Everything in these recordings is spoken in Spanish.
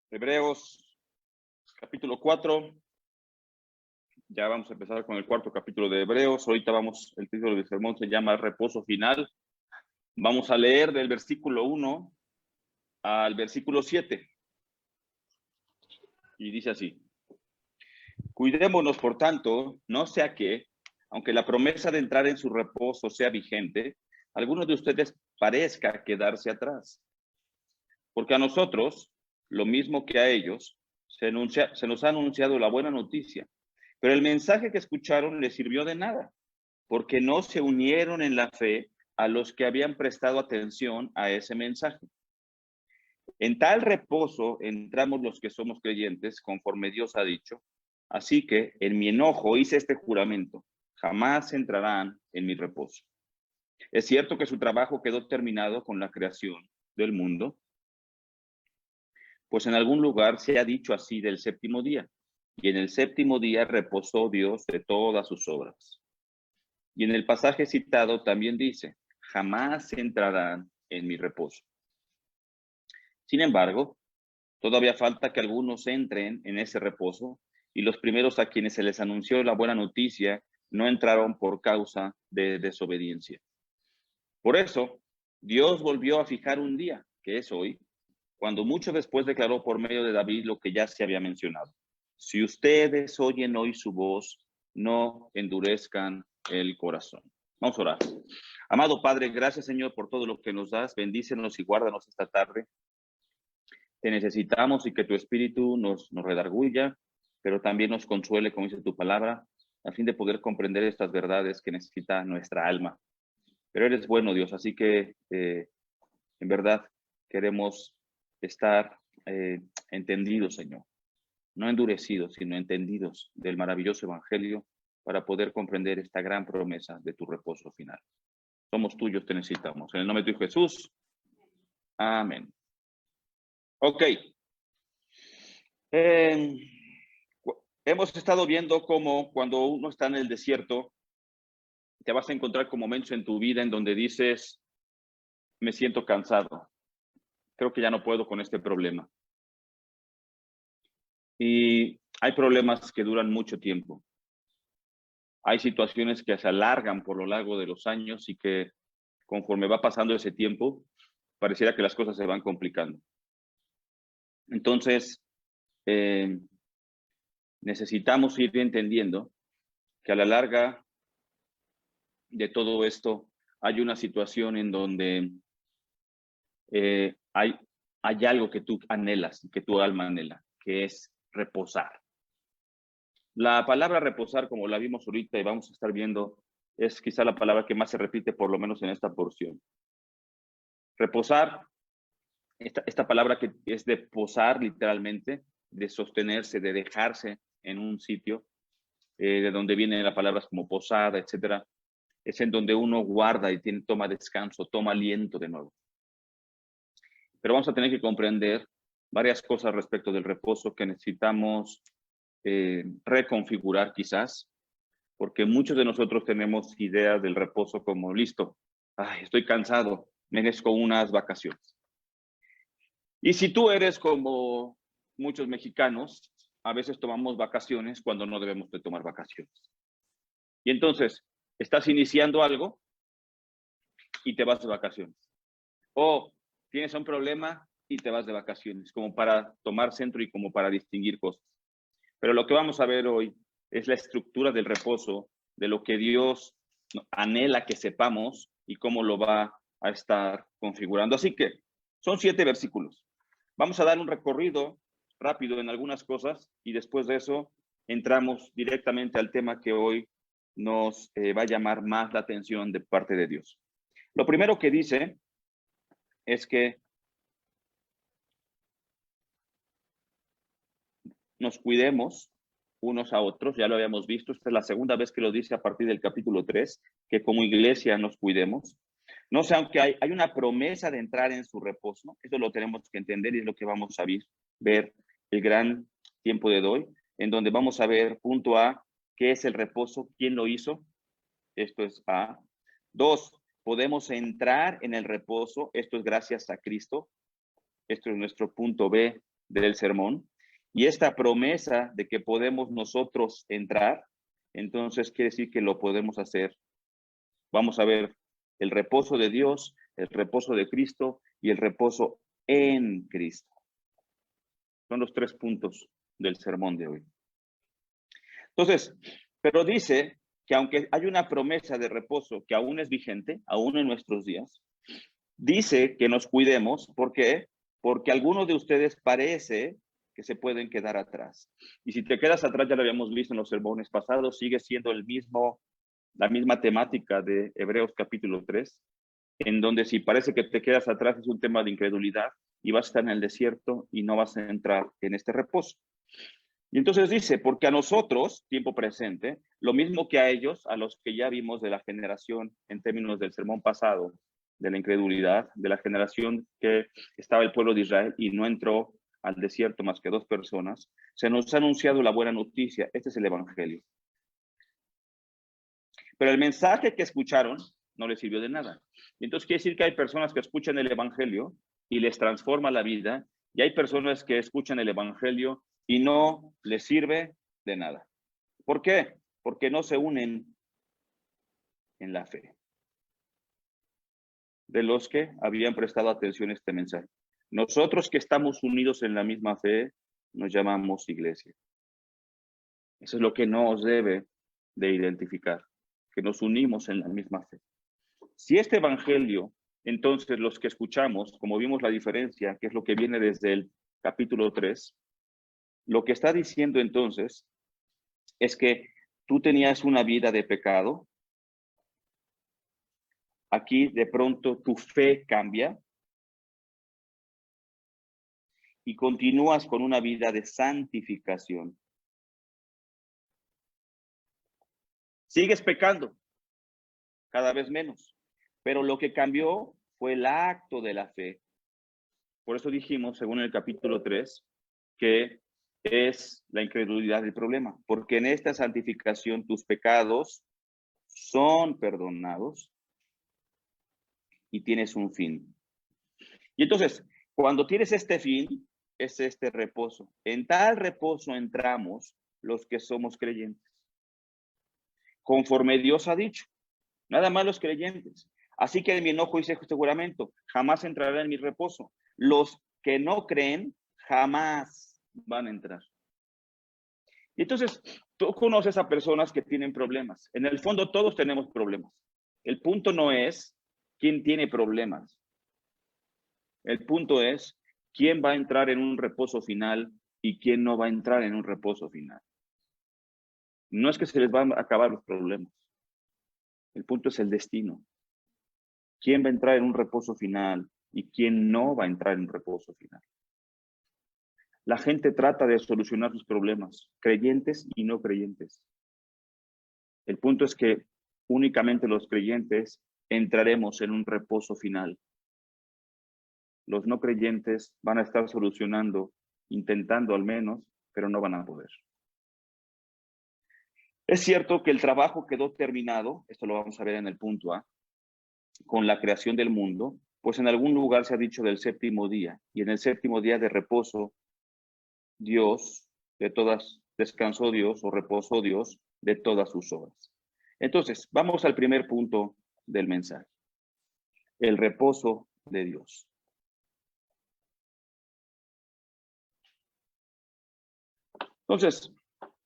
Hebreos, capítulo 4. Ya vamos a empezar con el cuarto capítulo de Hebreos. Ahorita el título del sermón se llama Reposo Final. Vamos a leer del versículo 1 al versículo 7. Y dice así: Cuidémonos, por tanto, no sea que, aunque la promesa de entrar en su reposo sea vigente, alguno de ustedes parezca quedarse atrás. Porque a nosotros, lo mismo que a ellos, se nos ha anunciado la buena noticia. Pero el mensaje que escucharon les sirvió de nada, porque no se unieron en la fe a los que habían prestado atención a ese mensaje. En tal reposo entramos los que somos creyentes, conforme Dios ha dicho. Así que en mi enojo hice este juramento: jamás entrarán en mi reposo. Es cierto que su trabajo quedó terminado con la creación del mundo, pues en algún lugar se ha dicho así del séptimo día. Y en el séptimo día reposó Dios de todas sus obras. Y en el pasaje citado también dice: jamás entrarán en mi reposo. Sin embargo, todavía falta que algunos entren en ese reposo, y los primeros a quienes se les anunció la buena noticia no entraron por causa de desobediencia. Por eso, Dios volvió a fijar un día, que es hoy, cuando mucho después declaró por medio de David lo que ya se había mencionado: si ustedes oyen hoy su voz, no endurezcan el corazón. Vamos a orar. Amado Padre, gracias, Señor, por todo lo que nos das. Bendícenos y guárdanos esta tarde. Te necesitamos y que tu Espíritu nos redarguya, pero también nos consuele, como dice tu palabra, a fin de poder comprender estas verdades que necesita nuestra alma. Pero eres bueno, Dios, así que en verdad queremos estar entendidos, Señor. No endurecidos, sino entendidos del maravilloso evangelio, para poder comprender esta gran promesa de tu reposo final. Somos tuyos, te necesitamos. En el nombre de tu Jesús. Amén. Ok. Hemos estado viendo cómo cuando uno está en el desierto, te vas a encontrar con momentos en tu vida en donde dices: me siento cansado. Creo que ya no puedo con este problema. Y hay problemas que duran mucho tiempo. Hay situaciones que se alargan por lo largo de los años y que conforme va pasando ese tiempo, pareciera que las cosas se van complicando. Entonces, necesitamos ir entendiendo que a la larga de todo esto hay una situación en donde hay algo que tú anhelas, que tu alma anhela, que es reposar. La palabra reposar, como la vimos ahorita y vamos a estar viendo, es quizá la palabra que más se repite, por lo menos en esta porción. Reposar, esta palabra que es de posar literalmente, de sostenerse, de dejarse en un sitio, de donde vienen las palabras como posada, etcétera, es en donde uno guarda y toma descanso, toma aliento de nuevo. Pero vamos a tener que comprender varias cosas respecto del reposo que necesitamos reconfigurar quizás, porque muchos de nosotros tenemos ideas del reposo como: listo, estoy cansado, merezco unas vacaciones. Y si tú eres como muchos mexicanos, a veces tomamos vacaciones cuando no debemos de tomar vacaciones. Y entonces, estás iniciando algo y te vas de vacaciones. O tienes un problema y te vas de vacaciones, como para tomar centro y como para distinguir cosas. Pero lo que vamos a ver hoy es la estructura del reposo, de lo que Dios anhela que sepamos y cómo lo va a estar configurando. Así que son 7 versículos. Vamos a dar un recorrido rápido en algunas cosas y después de eso entramos directamente al tema que hoy nos va a llamar más la atención de parte de Dios. Lo primero que dice es que nos cuidemos unos a otros. Ya lo habíamos visto, esta es la segunda vez que lo dice a partir del capítulo 3, que como iglesia nos cuidemos. No sé, aunque hay una promesa de entrar en su reposo, eso lo tenemos que entender y es lo que vamos a ver el gran tiempo de hoy, en donde vamos a ver, punto A, ¿qué es el reposo? ¿Quién lo hizo? Esto es A. 2, podemos entrar en el reposo, esto es gracias a Cristo. Esto es nuestro punto B. del sermón, y esta promesa de que podemos nosotros entrar, entonces quiere decir que lo podemos hacer. Vamos a ver el reposo de Dios, el reposo de Cristo y el reposo en Cristo. Son los 3 puntos del sermón de hoy. Entonces, pero dice que aunque hay una promesa de reposo que aún es vigente, aún en nuestros días, dice que nos cuidemos. ¿Por qué? Porque algunos de ustedes parece que se pueden quedar atrás. Y si te quedas atrás, ya lo habíamos visto en los sermones pasados, sigue siendo la misma temática de Hebreos capítulo 3, en donde si parece que te quedas atrás es un tema de incredulidad y vas a estar en el desierto y no vas a entrar en este reposo. Y entonces dice, porque a nosotros, tiempo presente, lo mismo que a ellos, a los que ya vimos de la generación en términos del sermón pasado, de la incredulidad, de la generación que estaba el pueblo de Israel y no entró al desierto más que 2 personas, se nos ha anunciado la buena noticia. Este es el evangelio. Pero el mensaje que escucharon no les sirvió de nada. Y entonces quiere decir que hay personas que escuchan el evangelio y les transforma la vida, y hay personas que escuchan el evangelio y no les sirve de nada. ¿Por qué? Porque no se unen en la fe de los que habían prestado atención a este mensaje. Nosotros que estamos unidos en la misma fe, nos llamamos iglesia. Eso es lo que nos debe de identificar, que nos unimos en la misma fe. Si este evangelio, entonces los que escuchamos, como vimos la diferencia, que es lo que viene desde el capítulo 3, lo que está diciendo entonces es que tú tenías una vida de pecado. Aquí de pronto tu fe cambia y continúas con una vida de santificación. Sigues pecando cada vez menos, pero lo que cambió fue el acto de la fe. Por eso dijimos, según el capítulo 3, que es la incredulidad el problema, porque en esta santificación tus pecados son perdonados y tienes un fin. Y entonces, cuando tienes este fin, es este reposo. En tal reposo entramos los que somos creyentes, conforme Dios ha dicho, nada más los creyentes. Así que en mi enojo hice este juramento, jamás entrará en mi reposo. Los que no creen, jamás van a entrar. Y entonces, tú conoces a personas que tienen problemas. En el fondo, todos tenemos problemas. El punto no es quién tiene problemas. El punto es quién va a entrar en un reposo final y quién no va a entrar en un reposo final. No es que se les van a acabar los problemas. El punto es el destino. ¿Quién va a entrar en un reposo final y quién no va a entrar en un reposo final? La gente trata de solucionar sus problemas, creyentes y no creyentes. El punto es que únicamente los creyentes entraremos en un reposo final. Los no creyentes van a estar solucionando, intentando al menos, pero no van a poder. Es cierto que el trabajo quedó terminado, esto lo vamos a ver en el punto A, con la creación del mundo, pues en algún lugar se ha dicho del 7º día, y en el 7º día de reposo, Dios, descansó Dios o reposó Dios de todas sus obras. Entonces, vamos al primer punto del mensaje, el reposo de Dios. Entonces,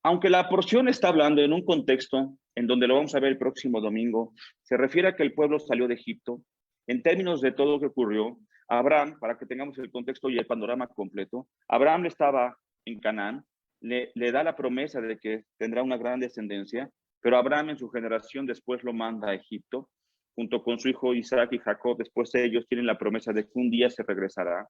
aunque la porción está hablando en un contexto en donde lo vamos a ver el próximo domingo, se refiere a que el pueblo salió de Egipto. En términos de todo lo que ocurrió, Abraham, para que tengamos el contexto y el panorama completo, Abraham estaba en Canaán, le da la promesa de que tendrá una gran descendencia, pero Abraham en su generación después lo manda a Egipto, junto con su hijo Isaac y Jacob. Después ellos tienen la promesa de que un día se regresará.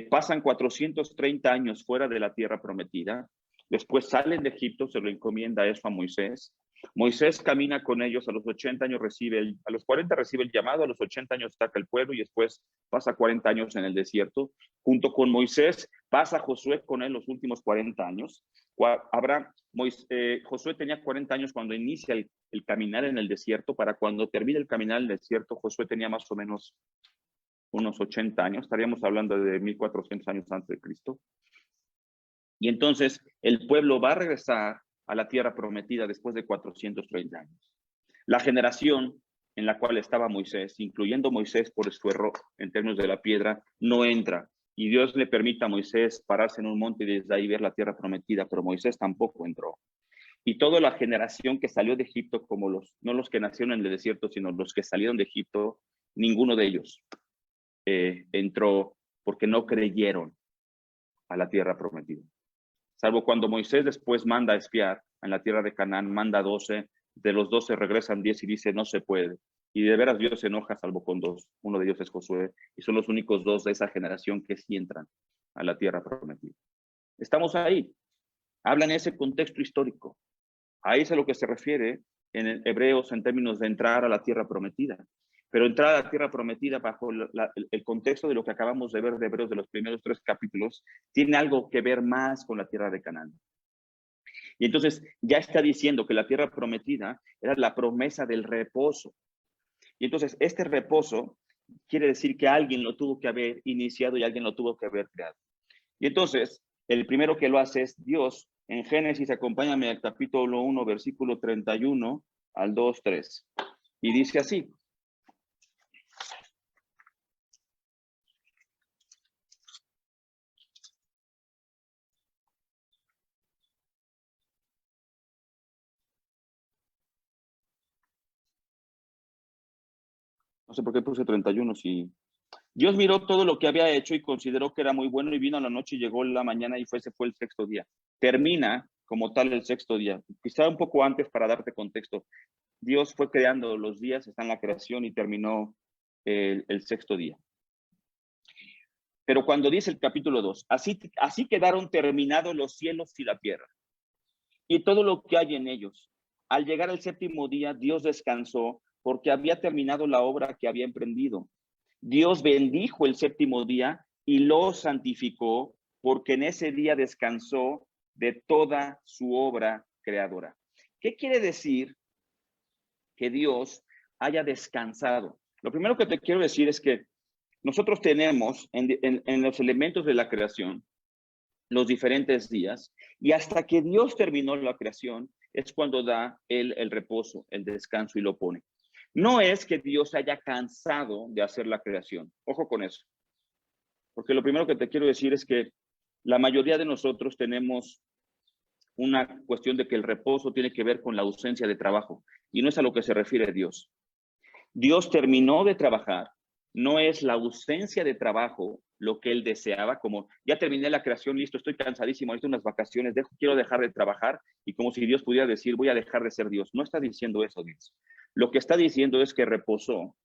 Pasan 430 años fuera de la tierra prometida. Después salen de Egipto, se lo encomienda eso a Moisés. Moisés camina con ellos, a los 80 años a los 40 recibe el llamado, a los 80 años ataca el pueblo y después pasa 40 años en el desierto. Junto con Moisés pasa Josué con él los últimos 40 años. Josué tenía 40 años cuando inicia el caminar en el desierto. Para cuando termina el caminar en el desierto, Josué tenía más o menos unos 80 años, estaríamos hablando de 1400 años antes de Cristo. Y entonces el pueblo va a regresar a la tierra prometida después de 430 años. La generación en la cual estaba Moisés, incluyendo Moisés por su error en términos de la piedra, no entra. Y Dios le permite a Moisés pararse en un monte y desde ahí ver la tierra prometida, pero Moisés tampoco entró. Y toda la generación que salió de Egipto, como no los que nacieron en el desierto, sino los que salieron de Egipto, ninguno de ellos entró porque no creyeron a la tierra prometida. Salvo cuando Moisés después manda a espiar en la tierra de Canaán, manda 12, de los 12 regresan 10 y dice no se puede. Y de veras Dios se enoja salvo con 2. Uno de ellos es Josué y son los únicos 2 de esa generación que sí entran a la tierra prometida. Estamos ahí. Habla en ese contexto histórico. Ahí es a lo que se refiere en Hebreos en términos de entrar a la tierra prometida. Pero entrar a la tierra prometida bajo el contexto de lo que acabamos de ver de Hebreos de los primeros 3 capítulos, tiene algo que ver más con la tierra de Canaán. Y entonces ya está diciendo que la tierra prometida era la promesa del reposo. Y entonces este reposo quiere decir que alguien lo tuvo que haber iniciado y alguien lo tuvo que haber creado. Y entonces el primero que lo hace es Dios. En Génesis, acompáñame al capítulo 1, versículo 31 al 2, 3. Y dice así. No sé por qué puse 31 si... Dios miró todo lo que había hecho y consideró que era muy bueno y vino a la noche y llegó la mañana y ese fue el 6º día. Termina como tal el 6º día. Quizá un poco antes para darte contexto. Dios fue creando los días, está en la creación y terminó el 6º día. Pero cuando dice el capítulo 2, así quedaron terminados los cielos y la tierra y todo lo que hay en ellos. Al llegar el 7º día, Dios descansó porque había terminado la obra que había emprendido. Dios bendijo el 7º día y lo santificó porque en ese día descansó de toda su obra creadora. ¿Qué quiere decir que Dios haya descansado? Lo primero que te quiero decir es que nosotros tenemos en los elementos de la creación los diferentes días y hasta que Dios terminó la creación es cuando da el reposo, el descanso y lo pone. No es que Dios haya cansado de hacer la creación. Ojo con eso. Porque lo primero que te quiero decir es que la mayoría de nosotros tenemos una cuestión de que el reposo tiene que ver con la ausencia de trabajo y no es a lo que se refiere Dios. Dios terminó de trabajar, no es la ausencia de trabajo lo que él deseaba, como ya terminé la creación, listo, estoy cansadísimo, necesito unas vacaciones, quiero dejar de trabajar y como si Dios pudiera decir, voy a dejar de ser Dios. No está diciendo eso Dios. Lo que está diciendo es que reposó.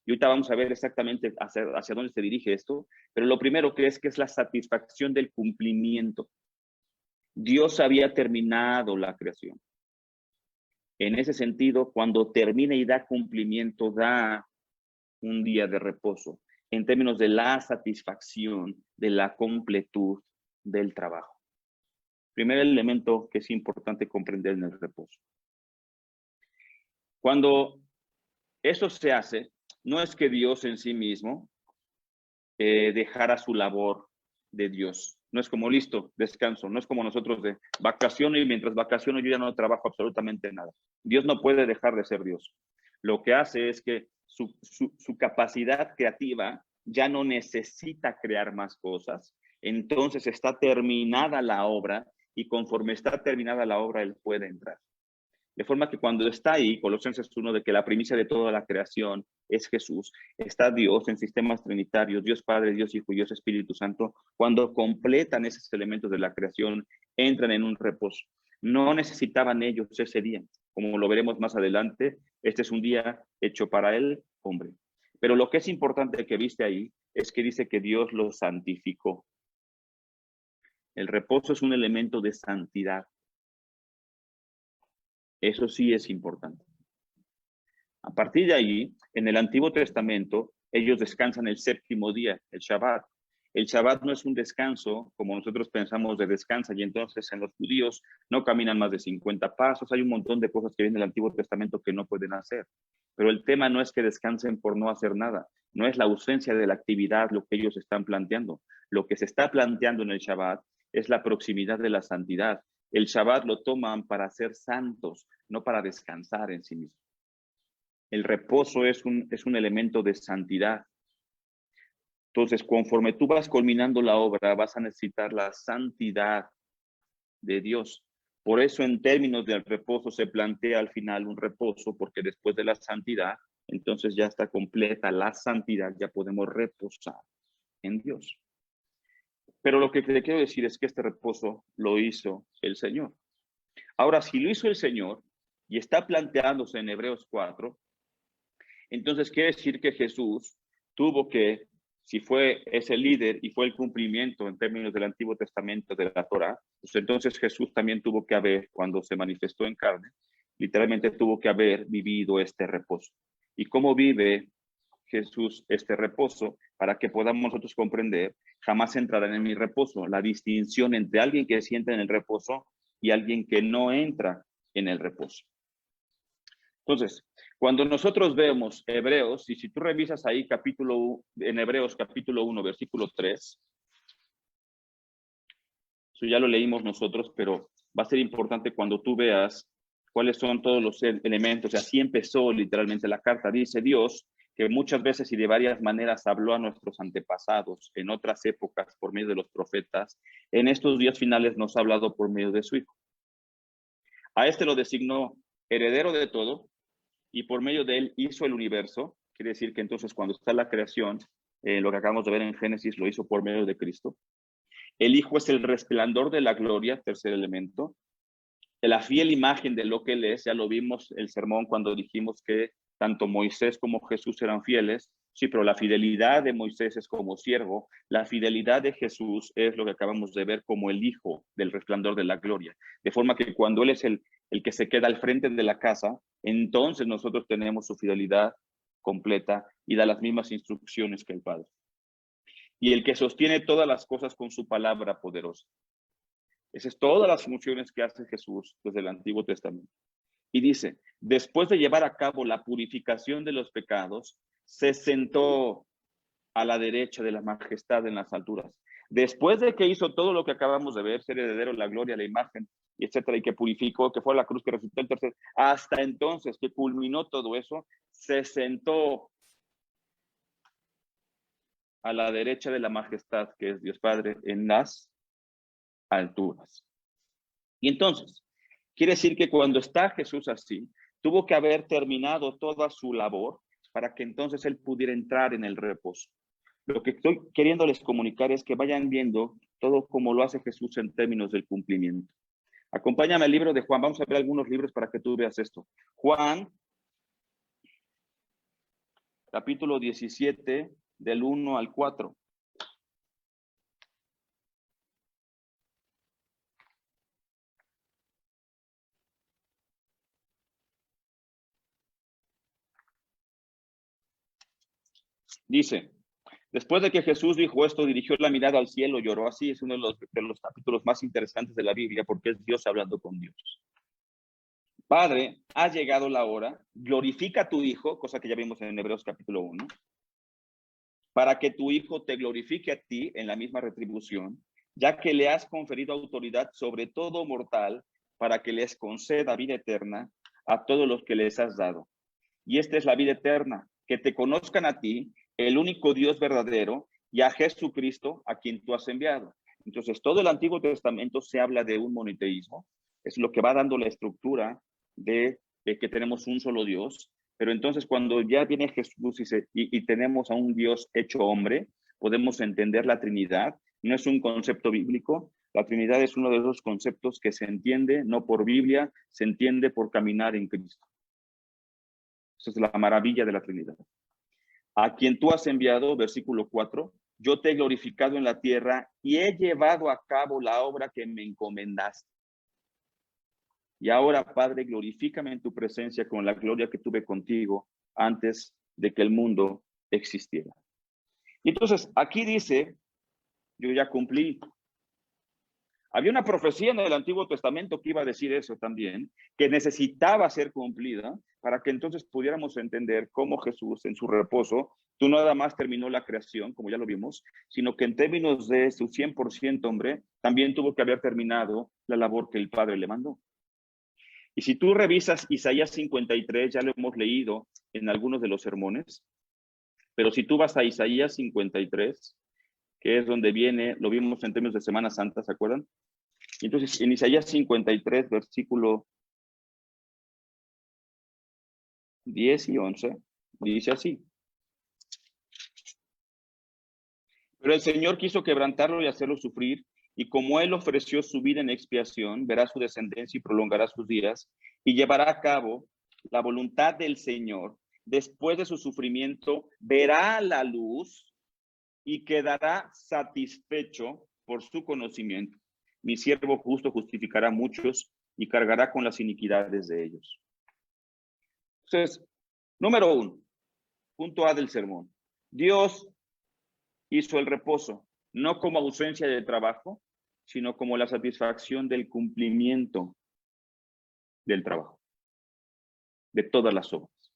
Y ahorita vamos a ver exactamente hacia dónde se dirige esto, pero lo primero que es la satisfacción del cumplimiento. Dios había terminado la creación. En ese sentido, cuando termina y da cumplimiento, da un día de reposo, en términos de la satisfacción, de la completud del trabajo. Primer elemento que es importante comprender en el reposo. Cuando eso se hace, no es que Dios en sí mismo dejara su labor de Dios. No es como listo, descanso. No es como nosotros de vacaciono y mientras vacaciono yo ya no trabajo absolutamente nada. Dios no puede dejar de ser Dios. Lo que hace es que su capacidad creativa ya no necesita crear más cosas. Entonces está terminada la obra y conforme está terminada la obra, Él puede entrar. De forma que cuando está ahí, Colosenses 1, de que la primicia de toda la creación es Jesús, está Dios en sistemas trinitarios, Dios Padre, Dios Hijo y Dios Espíritu Santo, cuando completan esos elementos de la creación, entran en un reposo. No necesitaban ellos ese día, como lo veremos más adelante, este es un día hecho para el hombre. Pero lo que es importante que viste ahí es que dice que Dios lo santificó. El reposo es un elemento de santidad. Eso sí es importante. A partir de ahí, en el Antiguo Testamento, ellos descansan el 7º día, el Shabbat. El Shabbat no es un descanso como nosotros pensamos de descansa y entonces en los judíos no caminan más de 50 pasos. Hay un montón de cosas que vienen del Antiguo Testamento que no pueden hacer. Pero el tema no es que descansen por no hacer nada. No es la ausencia de la actividad lo que ellos están planteando. Lo que se está planteando en el Shabbat es la proximidad de la santidad. El Shabbat lo toman para ser santos, no para descansar en sí mismo. El reposo es un elemento de santidad. Entonces, conforme tú vas culminando la obra, vas a necesitar la santidad de Dios. Por eso, en términos del reposo, se plantea al final un reposo, porque después de la santidad, entonces ya está completa la santidad, ya podemos reposar en Dios. Pero lo que te quiero decir es que este reposo lo hizo el Señor. Ahora, si lo hizo el Señor y está planteándose en Hebreos 4, entonces quiere decir que Jesús tuvo que, si fue ese líder y fue el cumplimiento en términos del Antiguo Testamento de la Torá, pues entonces Jesús también tuvo que haber, cuando se manifestó en carne, literalmente tuvo que haber vivido este reposo. ¿Y cómo vive Jesús este reposo? Para que podamos nosotros comprender, jamás entrarán en mi reposo. La distinción entre alguien que siente en el reposo y alguien que no entra en el reposo. Entonces, cuando nosotros vemos Hebreos, y si tú revisas ahí en Hebreos capítulo 1, versículo 3, eso ya lo leímos nosotros, pero va a ser importante cuando tú veas cuáles son todos los elementos. Así empezó literalmente la carta. Dice Dios que muchas veces y de varias maneras habló a nuestros antepasados en otras épocas por medio de los profetas. En estos días finales nos ha hablado por medio de su Hijo. A este lo designó heredero de todo, y por medio de él hizo el universo. Quiere decir que entonces cuando está la creación, lo que acabamos de ver en Génesis, lo hizo por medio de Cristo. El Hijo es el resplandor de la gloria, tercer elemento. La fiel imagen de lo que él es, ya lo vimos el sermón cuando dijimos que tanto Moisés como Jesús eran fieles. Sí, pero la fidelidad de Moisés es como siervo. La fidelidad de Jesús es lo que acabamos de ver como el Hijo del resplandor de la gloria. De forma que cuando él es el que se queda al frente de la casa, entonces nosotros tenemos su fidelidad completa y da las mismas instrucciones que el Padre. Y el que sostiene todas las cosas con su palabra poderosa. Esas son todas las funciones que hace Jesús desde el Antiguo Testamento. Y dice, después de llevar a cabo la purificación de los pecados, se sentó a la derecha de la majestad en las alturas. Después de que hizo todo lo que acabamos de ver, ser heredero, la gloria, la imagen, y etcétera, y que purificó, que fue a la cruz, que resucitó el tercer, hasta entonces que culminó todo eso, se sentó a la derecha de la majestad, que es Dios Padre, en las alturas. Y entonces, quiere decir que cuando está Jesús así, tuvo que haber terminado toda su labor para que entonces él pudiera entrar en el reposo. Lo que estoy queriéndoles comunicar es que vayan viendo todo como lo hace Jesús en términos del cumplimiento. Acompáñame al libro de Juan. Vamos a ver algunos libros para que tú veas esto. Juan, capítulo 17, del 1 al 4. Dice, después de que Jesús dijo esto, dirigió la mirada al cielo, lloró. Así es uno de los capítulos más interesantes de la Biblia, porque es Dios hablando con Dios. Padre, ha llegado la hora, glorifica a tu Hijo, cosa que ya vimos en Hebreos capítulo 1, para que tu Hijo te glorifique a ti en la misma retribución, ya que le has conferido autoridad sobre todo mortal, para que les conceda vida eterna a todos los que les has dado. Y esta es la vida eterna, que te conozcan a ti, el único Dios verdadero, y a Jesucristo, a quien tú has enviado. Entonces, todo el Antiguo Testamento se habla de un monoteísmo, es lo que va dando la estructura de que tenemos un solo Dios, pero entonces cuando ya viene Jesús y tenemos a un Dios hecho hombre, podemos entender la Trinidad. No es un concepto bíblico, la Trinidad es uno de esos conceptos que se entiende no por Biblia, se entiende por caminar en Cristo. Esa es la maravilla de la Trinidad. A quien tú has enviado, versículo 4, yo te he glorificado en la tierra y he llevado a cabo la obra que me encomendaste. Y ahora, Padre, glorifícame en tu presencia con la gloria que tuve contigo antes de que el mundo existiera. Y entonces, aquí dice, yo ya cumplí. Había una profecía en el Antiguo Testamento que iba a decir eso también, que necesitaba ser cumplida para que entonces pudiéramos entender cómo Jesús en su reposo, tú no nada más terminó la creación, como ya lo vimos, sino que en términos de su 100% hombre, también tuvo que haber terminado la labor que el Padre le mandó. Y si tú revisas Isaías 53, ya lo hemos leído en algunos de los sermones, pero si tú vas a Isaías 53, que es donde viene, lo vimos en términos de Semana Santa, ¿se acuerdan? Y entonces, en Isaías 53, versículo 10 y 11, dice así. Pero el Señor quiso quebrantarlo y hacerlo sufrir, y como él ofreció su vida en expiación, verá su descendencia y prolongará sus días, y llevará a cabo la voluntad del Señor. Después de su sufrimiento, verá la luz y quedará satisfecho por su conocimiento. Mi siervo justo justificará a muchos y cargará con las iniquidades de ellos. Entonces, número 1, punto A del sermón. Dios hizo el reposo, no como ausencia de trabajo, sino como la satisfacción del cumplimiento del trabajo, de todas las obras.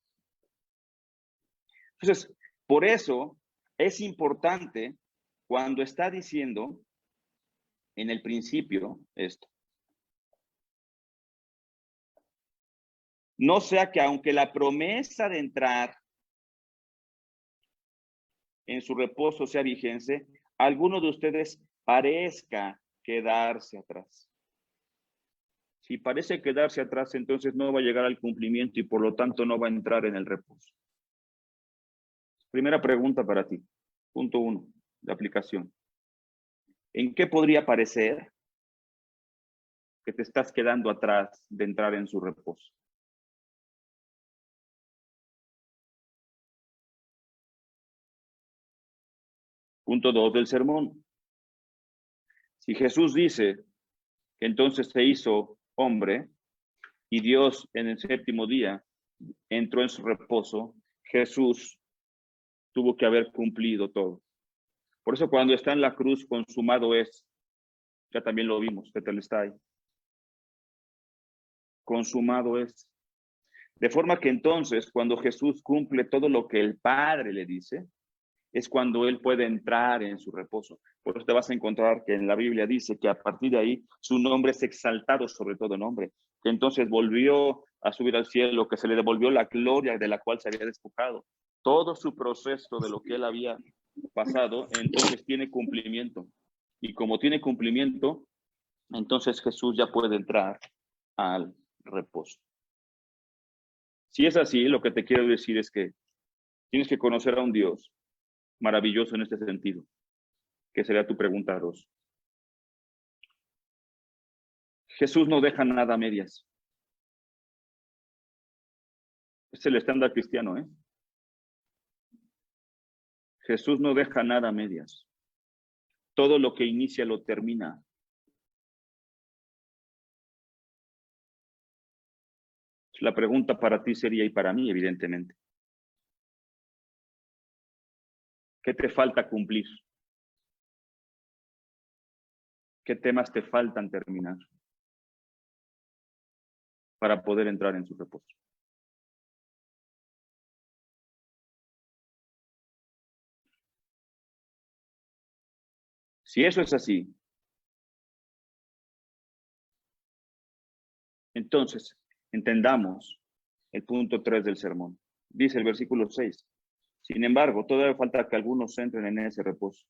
Entonces, por eso es importante cuando está diciendo en el principio esto. No sea que aunque la promesa de entrar en su reposo sea vigente, alguno de ustedes parezca quedarse atrás. Si parece quedarse atrás, entonces no va a llegar al cumplimiento y por lo tanto no va a entrar en el reposo. Primera pregunta para ti. Punto 1 de aplicación. ¿En qué podría parecer que te estás quedando atrás de entrar en su reposo? Punto 2 del sermón. Si Jesús dice que entonces se hizo hombre y Dios en el séptimo día entró en su reposo, Jesús tuvo que haber cumplido todo. Por eso cuando está en la cruz, consumado es, ya también lo vimos, Tetelestai. Consumado es. De forma que entonces, cuando Jesús cumple todo lo que el Padre le dice, es cuando él puede entrar en su reposo. Por eso te vas a encontrar que en la Biblia dice que a partir de ahí su nombre es exaltado sobre todo nombre, que entonces volvió a subir al cielo, que se le devolvió la gloria de la cual se había despojado. Todo su proceso de lo que él había pasado, entonces tiene cumplimiento. Y como tiene cumplimiento, entonces Jesús ya puede entrar al reposo. Si es así, lo que te quiero decir es que tienes que conocer a un Dios maravilloso en este sentido, que sería tu pregunta 2. Jesús no deja nada a medias. Es el estándar cristiano, ¿eh? Jesús no deja nada a medias. Todo lo que inicia lo termina. La pregunta para ti sería, y para mí, evidentemente, ¿qué te falta cumplir? ¿Qué temas te faltan terminar para poder entrar en su reposo? Si eso es así, entonces entendamos el punto 3 del sermón. Dice el versículo 6. Sin embargo, todavía falta que algunos entren en ese reposo.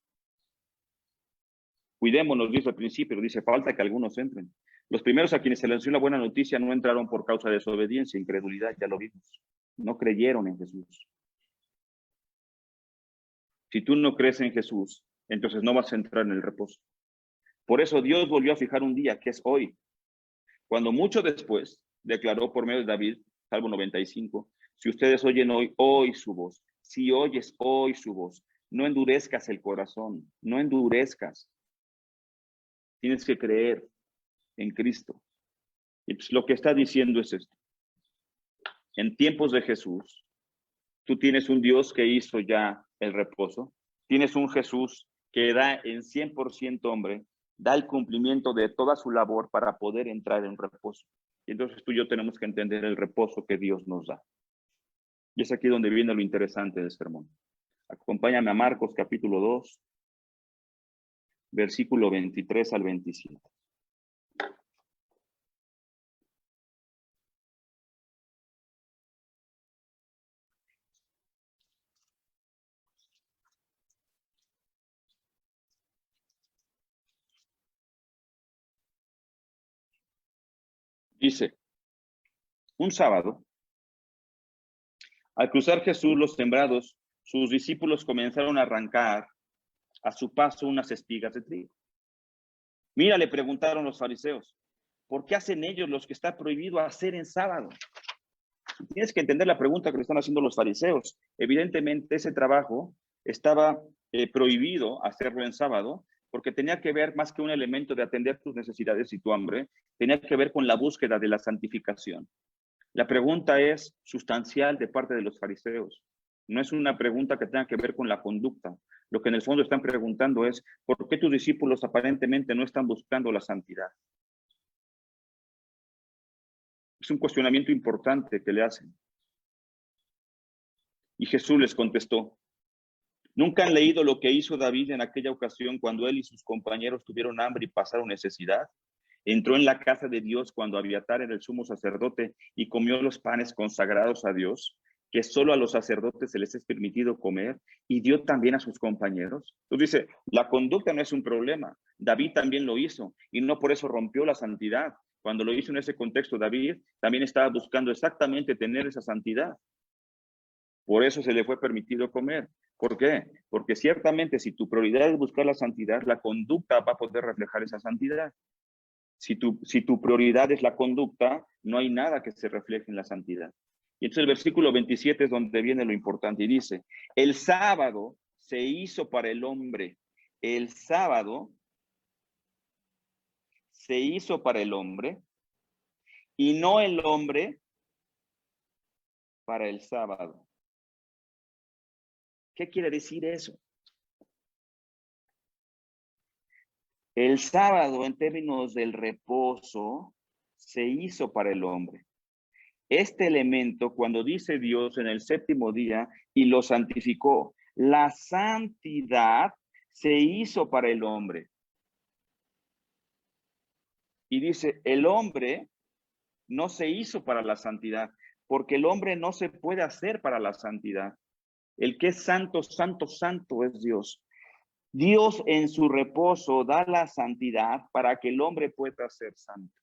Cuidémonos, dice al principio, dice, falta que algunos entren. Los primeros a quienes se les anunció la buena noticia no entraron por causa de desobediencia, incredulidad, ya lo vimos. No creyeron en Jesús. Si tú no crees en Jesús, entonces no vas a entrar en el reposo. Por eso Dios volvió a fijar un día, que es hoy, cuando mucho después declaró por medio de David, Salmo 95, si ustedes oyen hoy su voz, si oyes hoy su voz, no endurezcas el corazón, no endurezcas. Tienes que creer en Cristo. Y pues lo que está diciendo es esto. En tiempos de Jesús, tú tienes un Dios que hizo ya el reposo, tienes un Jesús que da en 100% hombre da el cumplimiento de toda su labor para poder entrar en reposo. Y entonces tú y yo tenemos que entender el reposo que Dios nos da. Y es aquí donde viene lo interesante del sermón. Acompáñame a Marcos capítulo 2, versículo 23 al 27. Dice, un sábado, al cruzar Jesús los sembrados, sus discípulos comenzaron a arrancar a su paso unas espigas de trigo. Mira, le preguntaron los fariseos, ¿por qué hacen ellos lo que está prohibido hacer en sábado? Tienes que entender la pregunta que le están haciendo los fariseos. Evidentemente ese trabajo estaba prohibido hacerlo en sábado porque tenía que ver más que un elemento de atender tus necesidades y tu hambre, tenía que ver con la búsqueda de la santificación. La pregunta es sustancial de parte de los fariseos. No es una pregunta que tenga que ver con la conducta. Lo que en el fondo están preguntando es, ¿por qué tus discípulos aparentemente no están buscando la santidad? Es un cuestionamiento importante que le hacen. Y Jesús les contestó, ¿nunca han leído lo que hizo David en aquella ocasión cuando él y sus compañeros tuvieron hambre y pasaron necesidad? Entró en la casa de Dios cuando Abiatar era el sumo sacerdote y comió los panes consagrados a Dios, que solo a los sacerdotes se les es permitido comer, y dio también a sus compañeros. Entonces dice, la conducta no es un problema. David también lo hizo y no por eso rompió la santidad. Cuando lo hizo en ese contexto, David también estaba buscando exactamente tener esa santidad. Por eso se le fue permitido comer. ¿Por qué? Porque ciertamente si tu prioridad es buscar la santidad, la conducta va a poder reflejar esa santidad. Si tu prioridad es la conducta, no hay nada que se refleje en la santidad. Y entonces el versículo 27 es donde viene lo importante y dice, el sábado se hizo para el hombre. El sábado se hizo para el hombre y no el hombre para el sábado. ¿Qué quiere decir eso? El sábado, en términos del reposo, se hizo para el hombre. Este elemento, cuando dice Dios en el séptimo día y lo santificó, la santidad se hizo para el hombre. Y dice, el hombre no se hizo para la santidad, porque el hombre no se puede hacer para la santidad. El que es santo, santo, santo es Dios. Dios en su reposo da la santidad para que el hombre pueda ser santo.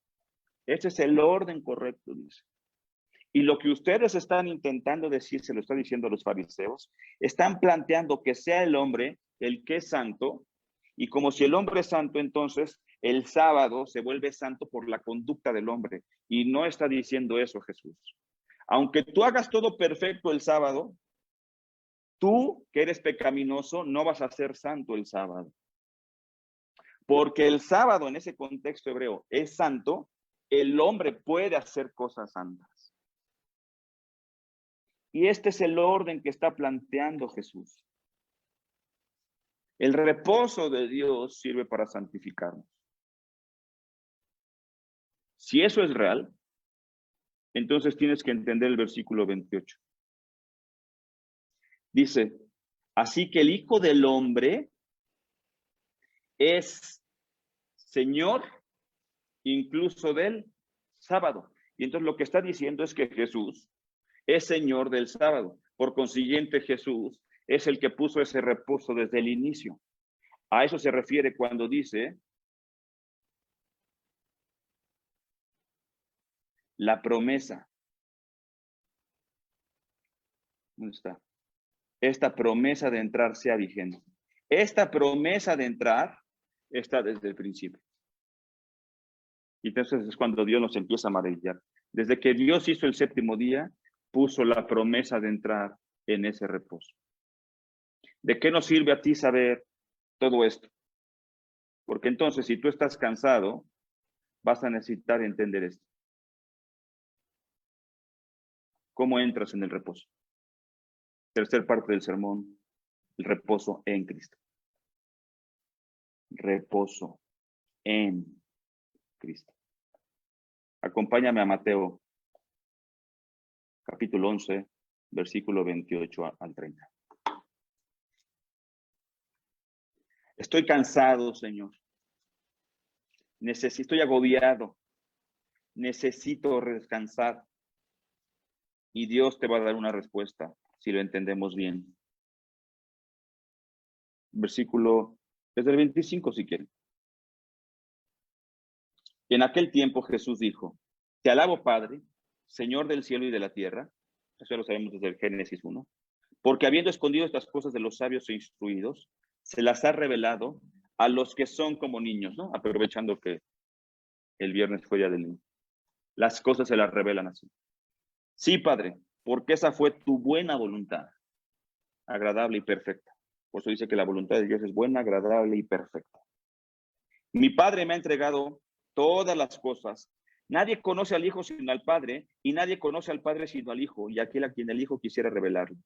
Ese es el orden correcto, dice. Y lo que ustedes están intentando decir, se lo está diciendo a los fariseos, están planteando que sea el hombre el que es santo, y como si el hombre es santo, entonces el sábado se vuelve santo por la conducta del hombre. Y no está diciendo eso Jesús. Aunque tú hagas todo perfecto el sábado, tú que eres pecaminoso no vas a ser santo el sábado. Porque el sábado en ese contexto hebreo es santo, el hombre puede hacer cosas santas. Y este es el orden que está planteando Jesús. El reposo de Dios sirve para santificarnos. Si eso es real, entonces tienes que entender el versículo 28. Dice, así que el Hijo del Hombre es Señor incluso del sábado. Y entonces lo que está diciendo es que Jesús es Señor del sábado. Por consiguiente, Jesús es el que puso ese reposo desde el inicio. A eso se refiere cuando dice la promesa. ¿Dónde está? Esta promesa de entrar sea vigente. Esta promesa de entrar está desde el principio. Y entonces es cuando Dios nos empieza a maravillar. Desde que Dios hizo el séptimo día, puso la promesa de entrar en ese reposo. ¿De qué nos sirve a ti saber todo esto? Porque entonces, si tú estás cansado, vas a necesitar entender esto. ¿Cómo entras en el reposo? Tercer parte del sermón, el reposo en Cristo. Reposo en Cristo. Acompáñame a Mateo, capítulo 11, versículo 28 al 30. Estoy cansado, Señor. Estoy agobiado. Necesito descansar. Y Dios te va a dar una respuesta, si lo entendemos bien. Versículo, desde el 25 si quieren. En aquel tiempo Jesús dijo, te alabo, Padre, Señor del cielo y de la tierra. Eso lo sabemos desde el Génesis 1. Porque habiendo escondido estas cosas de los sabios e instruidos, se las ha revelado a los que son como niños, ¿no? Aprovechando que el viernes fue día del niño. Las cosas se las revelan así. Sí, Padre, porque esa fue tu buena voluntad, agradable y perfecta. Por eso dice que la voluntad de Dios es buena, agradable y perfecta. Mi Padre me ha entregado todas las cosas. Nadie conoce al Hijo sino al Padre, y nadie conoce al Padre sino al Hijo, y aquel a quien el Hijo quisiera revelarlo.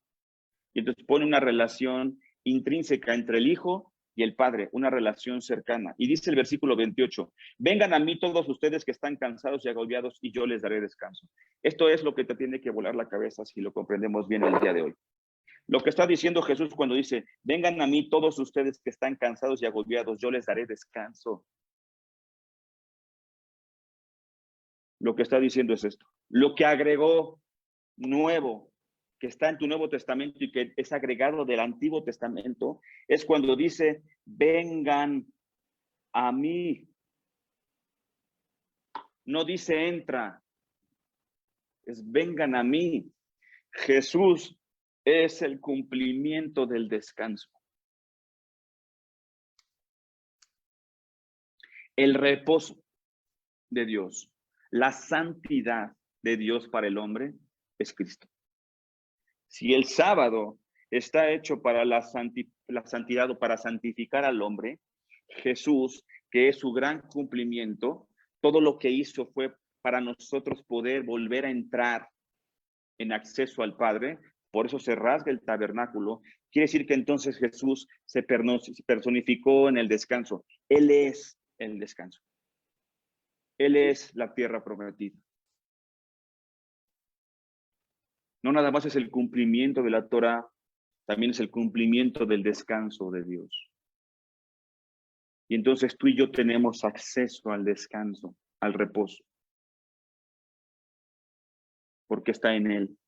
Y entonces pone una relación intrínseca entre el Hijo y el Padre, una relación cercana. Y dice el versículo 28, vengan a mí todos ustedes que están cansados y agobiados, y yo les daré descanso. Esto es lo que te tiene que volar la cabeza si lo comprendemos bien el día de hoy. Lo que está diciendo Jesús cuando dice, vengan a mí todos ustedes que están cansados y agobiados, yo les daré descanso. Lo que está diciendo es esto. Lo que agregó nuevo, que está en tu Nuevo Testamento y que es agregado del Antiguo Testamento, es cuando dice, vengan a mí. No dice entra, es vengan a mí. Jesús es el cumplimiento del descanso. El reposo de Dios, la santidad de Dios para el hombre es Cristo. Si el sábado está hecho para la santidad o para santificar al hombre, Jesús, que es su gran cumplimiento, todo lo que hizo fue para nosotros poder volver a entrar en acceso al Padre. Por eso se rasga el tabernáculo. Quiere decir que entonces Jesús se personificó en el descanso. Él es el descanso. Él es la tierra prometida. No nada más es el cumplimiento de la Torá, también es el cumplimiento del descanso de Dios. Y entonces tú y yo tenemos acceso al descanso, al reposo, porque está en Él.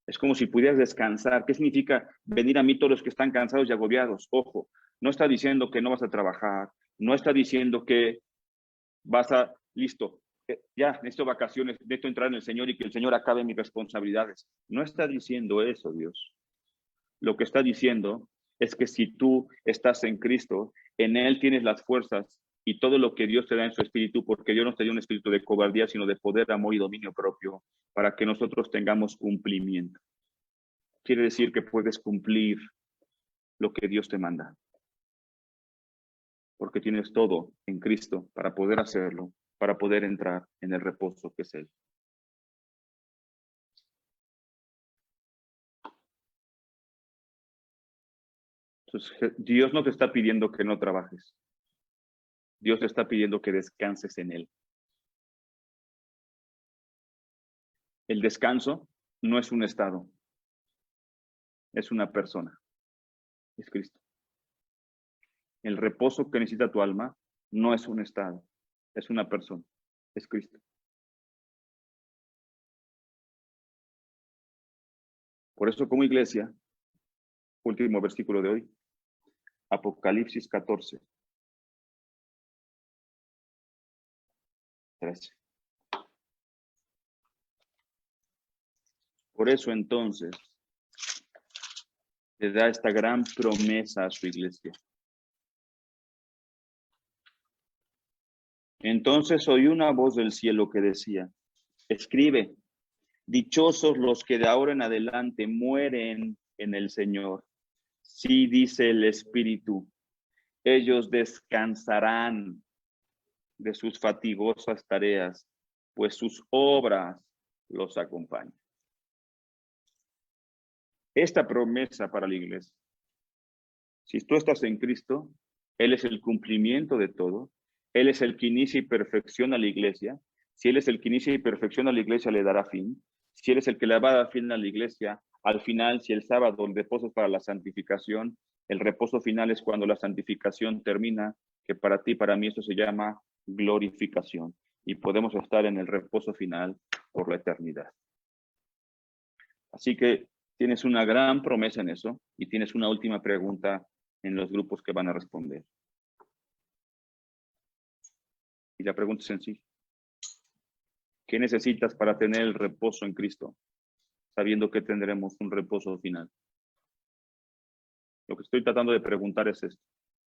Es como si pudieras descansar. ¿Qué significa venir a mí todos los que están cansados y agobiados? Ojo, no está diciendo que no vas a trabajar, no está diciendo que vas a, listo, ya necesito vacaciones, necesito entrar en el Señor y que el Señor acabe mis responsabilidades. No está diciendo eso, Dios. Lo que está diciendo es que si tú estás en Cristo, en Él tienes las fuerzas y todo lo que Dios te da en su espíritu, porque Dios no te dio un espíritu de cobardía, sino de poder, amor y dominio propio, para que nosotros tengamos cumplimiento. Quiere decir que puedes cumplir lo que Dios te manda, porque tienes todo en Cristo para poder hacerlo, para poder entrar en el reposo que es Él. Entonces, Dios no te está pidiendo que no trabajes. Dios te está pidiendo que descanses en Él. El descanso no es un estado, es una persona, es Cristo. El reposo que necesita tu alma no es un estado, es una persona, es Cristo. Por eso como iglesia, último versículo de hoy, Apocalipsis 14, 13. Por eso entonces le da esta gran promesa a su iglesia. Entonces oí una voz del cielo que decía, escribe, dichosos los que de ahora en adelante mueren en el Señor. Sí, dice el Espíritu, ellos descansarán de sus fatigosas tareas, pues sus obras los acompañan. Esta promesa para la iglesia, si tú estás en Cristo, Él es el cumplimiento de todo. Él es el que inicia y perfecciona la iglesia. Si Él es el que inicia y perfecciona la iglesia, le dará fin. Si Él es el que le va a dar fin a la iglesia, al final, si el sábado el reposo es para la santificación, el reposo final es cuando la santificación termina, que para ti, para mí, esto se llama glorificación. Y podemos estar en el reposo final por la eternidad. Así que tienes una gran promesa en eso y tienes una última pregunta en los grupos que van a responder. Y la pregunta es sencilla. ¿Qué necesitas para tener el reposo en Cristo? Sabiendo que tendremos un reposo final. Lo que estoy tratando de preguntar es esto.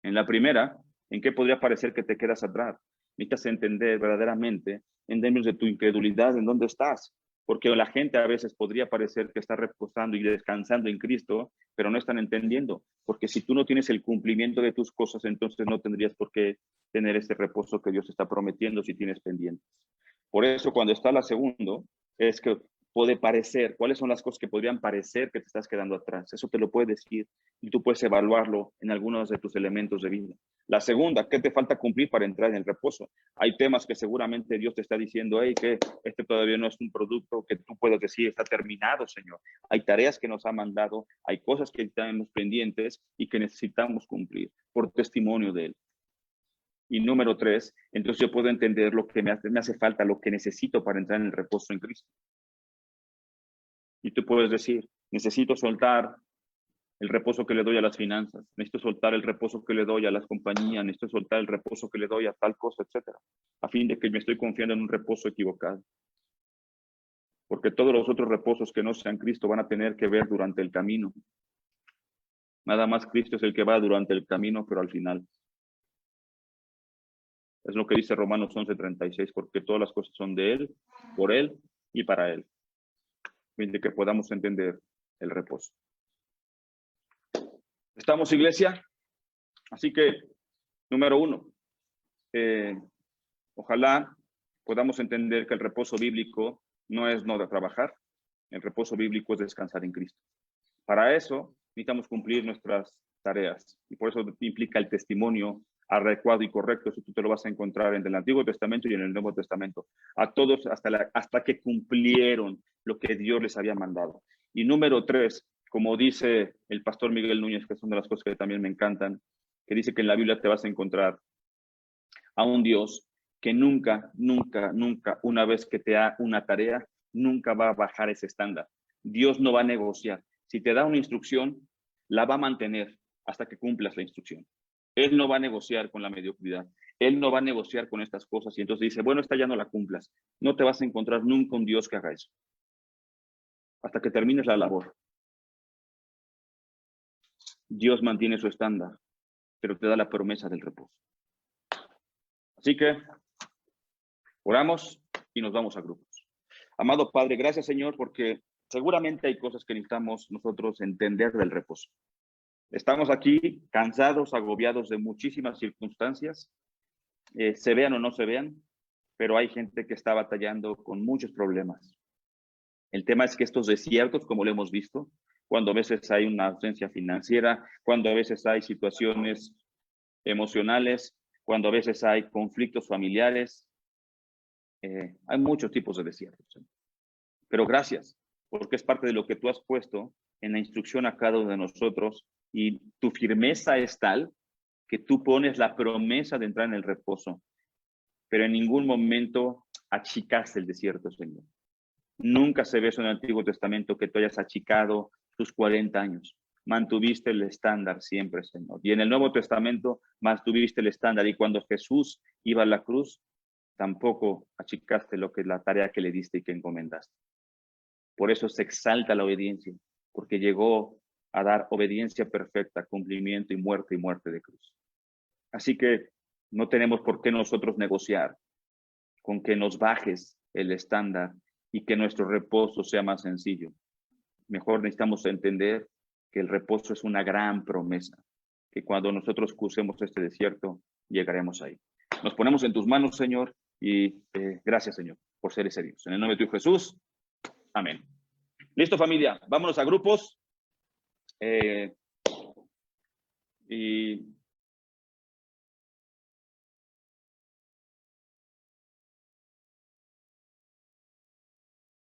En la primera, ¿en qué podría parecer que te quedas atrás? Necesitas entender verdaderamente, en términos de tu incredulidad, en dónde estás. Porque la gente a veces podría parecer que está reposando y descansando en Cristo, pero no están entendiendo. Porque si tú no tienes el cumplimiento de tus cosas, entonces no tendrías por qué tener ese reposo que Dios está prometiendo si tienes pendientes. Por eso, cuando está la segunda, es que puede parecer, cuáles son las cosas que podrían parecer que te estás quedando atrás. Eso te lo puede decir y tú puedes evaluarlo en algunos de tus elementos de vida. La segunda, ¿qué te falta cumplir para entrar en el reposo? Hay temas que seguramente Dios te está diciendo, hey, que este todavía no es un producto que tú puedas decir, está terminado, Señor. Hay tareas que nos ha mandado, hay cosas que tenemos pendientes y que necesitamos cumplir por testimonio de Él. Y número 3, entonces yo puedo entender lo que me hace falta, lo que necesito para entrar en el reposo en Cristo. Y tú puedes decir, necesito soltar el reposo que le doy a las finanzas, necesito soltar el reposo que le doy a las compañías, necesito soltar el reposo que le doy a tal cosa, etcétera, a fin de que me estoy confiando en un reposo equivocado. Porque todos los otros reposos que no sean Cristo van a tener que ver durante el camino. Nada más Cristo es el que va durante el camino, pero al final. Es lo que dice Romanos 11:36, porque todas las cosas son de Él, por Él y para Él. De que podamos entender el reposo. ¿Estamos, iglesia? Así que, número 1, ojalá podamos entender que el reposo bíblico no es no de trabajar, el reposo bíblico es descansar en Cristo. Para eso necesitamos cumplir nuestras tareas y por eso implica el testimonio adecuado y correcto. Eso tú te lo vas a encontrar en el Antiguo Testamento y en el Nuevo Testamento. A todos hasta que cumplieron lo que Dios les había mandado. Y número 3, como dice el pastor Miguel Núñez, que es una de las cosas que también me encantan, que dice que en la Biblia te vas a encontrar a un Dios que nunca, una vez que te da una tarea, nunca va a bajar ese estándar. Dios no va a negociar. Si te da una instrucción, la va a mantener hasta que cumplas la instrucción. Él no va a negociar con la mediocridad. Él no va a negociar con estas cosas. Y entonces dice, bueno, esta ya no la cumplas. No te vas a encontrar nunca un Dios que haga eso. Hasta que termines la labor. Dios mantiene su estándar, pero te da la promesa del reposo. Así que oramos y nos vamos a grupos. Amado Padre, gracias, Señor, porque seguramente hay cosas que necesitamos nosotros entender del reposo. Estamos aquí cansados, agobiados de muchísimas circunstancias, se vean o no se vean, pero hay gente que está batallando con muchos problemas. El tema es que estos desiertos, como lo hemos visto, cuando a veces hay una ausencia financiera, cuando a veces hay situaciones emocionales, cuando a veces hay conflictos familiares, hay muchos tipos de desiertos. Pero gracias, porque es parte de lo que tú has puesto en la instrucción a cada uno de nosotros y tu firmeza es tal que tú pones la promesa de entrar en el reposo, pero en ningún momento achicaste el desierto, Señor. Nunca se ve eso en el Antiguo Testamento que tú hayas achicado tus 40 años. Mantuviste el estándar siempre, Señor. Y en el Nuevo Testamento mantuviste el estándar. Y cuando Jesús iba a la cruz, tampoco achicaste lo que es la tarea que le diste y que encomendaste. Por eso se exalta la obediencia, porque llegó a dar obediencia perfecta, cumplimiento y muerte de cruz. Así que no tenemos por qué nosotros negociar con que nos bajes el estándar y que nuestro reposo sea más sencillo. Mejor necesitamos entender que el reposo es una gran promesa, que cuando nosotros crucemos este desierto, llegaremos ahí. Nos ponemos en tus manos, Señor, y gracias, Señor, por ser ese Dios. En el nombre de tu Jesús, amén. Listo, familia, vámonos a grupos. Y